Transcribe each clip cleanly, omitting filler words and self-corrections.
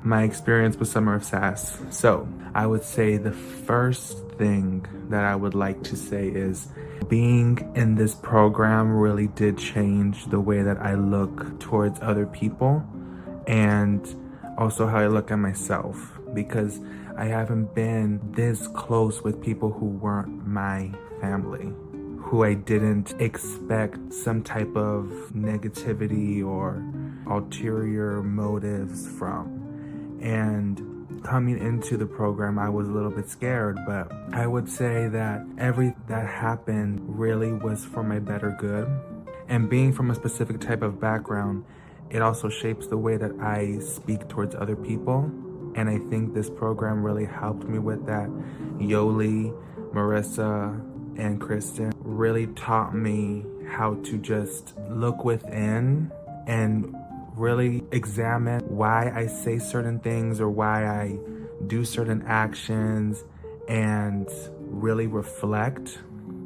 my experience with Summer of Sass. So I would say the first thing that I would like to say is being in this program really did change the way that I look towards other people and also how I look at myself, because I haven't been this close with people who weren't my family, who I didn't expect some type of negativity or ulterior motives from. And coming into the program, I was a little bit scared, but I would say that everything that happened really was for my better good. And being from a specific type of background, it also shapes the way that I speak towards other people. And I think this program really helped me with that. Yoli, Marissa, and Kristen really taught me how to just look within and really examine why I say certain things or why I do certain actions and really reflect.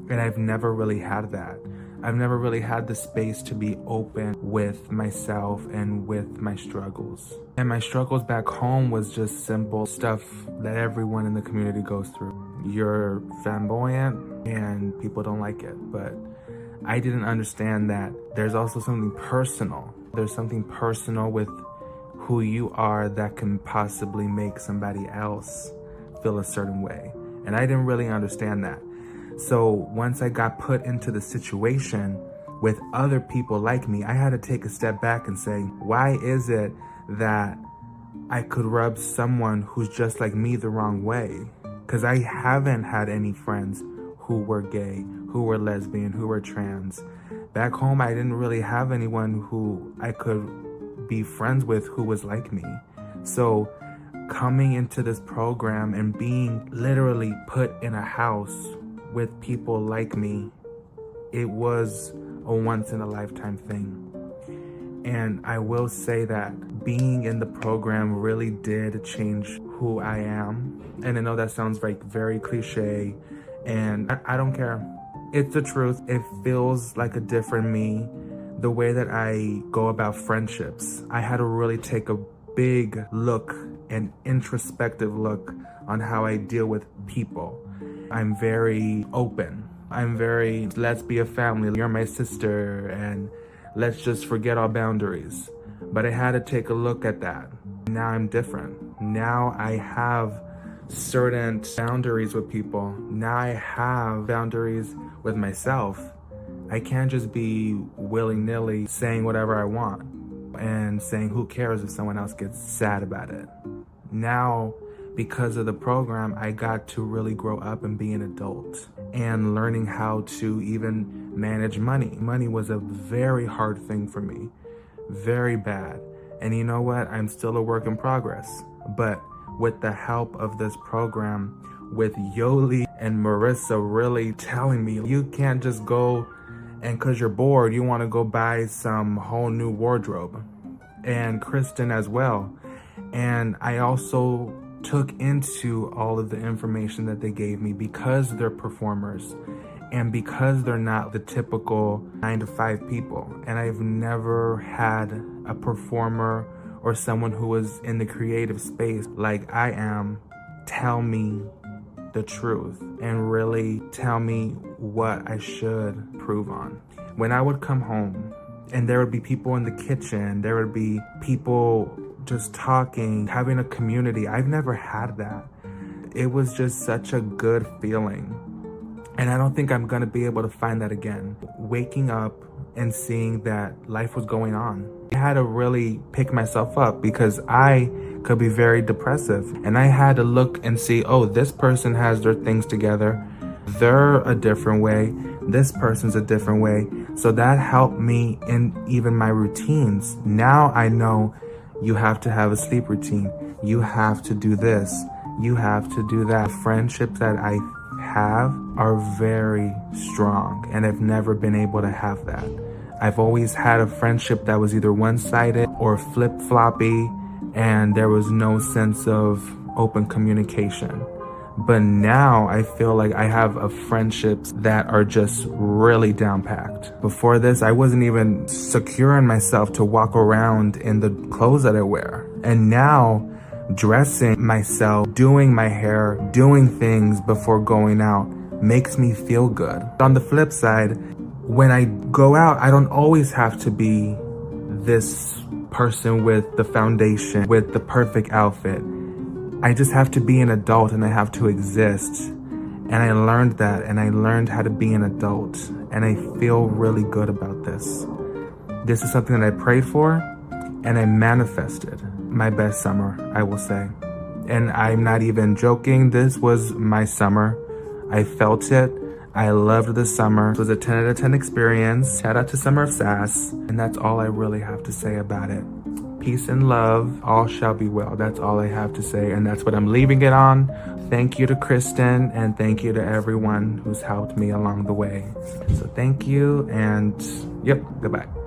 And I've never really had that. I've never really had the space to be open with myself and with my struggles. And my struggles back home was just simple stuff that everyone in the community goes through. You're flamboyant and people don't like it, but I didn't understand that there's also something personal. There's something personal with who you are that can possibly make somebody else feel a certain way. And I didn't really understand that. So once I got put into the situation with other people like me, I had to take a step back and say, why is it that I could rub someone who's just like me the wrong way? Because I haven't had any friends who were gay, who were lesbian, who were trans. Back home, I didn't really have anyone who I could be friends with who was like me. So coming into this program and being literally put in a house with people like me, it was a once-in-a-lifetime thing. And I will say that being in the program really did change who I am. And I know that sounds like very cliche, and I don't care. It's the truth. It feels like a different me. The way that I go about friendships, I had to really take a big look, an introspective look on how I deal with people. I'm very open. I'm very, let's be a family. You're my sister, and let's just forget our boundaries. But I had to take a look at that. Now I'm different. Now I have certain boundaries with people. Now I have boundaries with myself. I can't just be willy-nilly saying whatever I want and saying who cares if someone else gets sad about it. Now, because of the program, I got to really grow up and be an adult and learning how to even manage money. Money was a very hard thing for me, very bad. And you know what? I'm still a work in progress. But with the help of this program, with Yoli and Marissa really telling me, you can't just go and because you're bored, you want to go buy some whole new wardrobe. And Kristen as well. And I also took into all of the information that they gave me because they're performers and because they're not the typical 9-to-5 people. And I've never had a performer or someone who was in the creative space like I am tell me the truth and really tell me what I should prove on. When I would come home and there would be people in the kitchen, there would be people just talking, having a community. I've never had that. It was just such a good feeling. And I don't think I'm gonna be able to find that again. Waking up and seeing that life was going on. I had to really pick myself up because I could be very depressive. And I had to look and see, oh, this person has their things together. They're a different way. This person's a different way. So that helped me in even my routines. Now I know you have to have a sleep routine. You have to do this. You have to do that. Friendships that I have are very strong, and I've never been able to have that. I've always had a friendship that was either one-sided or flip-floppy, and there was no sense of open communication. But now I feel like I have friendships that are just really down-packed. Before this, I wasn't even secure in myself to walk around in the clothes that I wear. And now dressing myself, doing my hair, doing things before going out makes me feel good. On the flip side, when I go out, I don't always have to be this person with the foundation, with the perfect outfit. I just have to be an adult and I have to exist. And I learned that, and I learned how to be an adult, and I feel really good about this. This is something that I prayed for, and I manifested my best summer, I will say. And I'm not even joking, this was my summer. I felt it. I loved the summer. It was a 10 out of 10 experience. Shout out to Summer of Sass. And that's all I really have to say about it. Peace and love. All shall be well. That's all I have to say. And that's what I'm leaving it on. Thank you to Kristen, and thank you to everyone who's helped me along the way. So thank you, and yep, goodbye.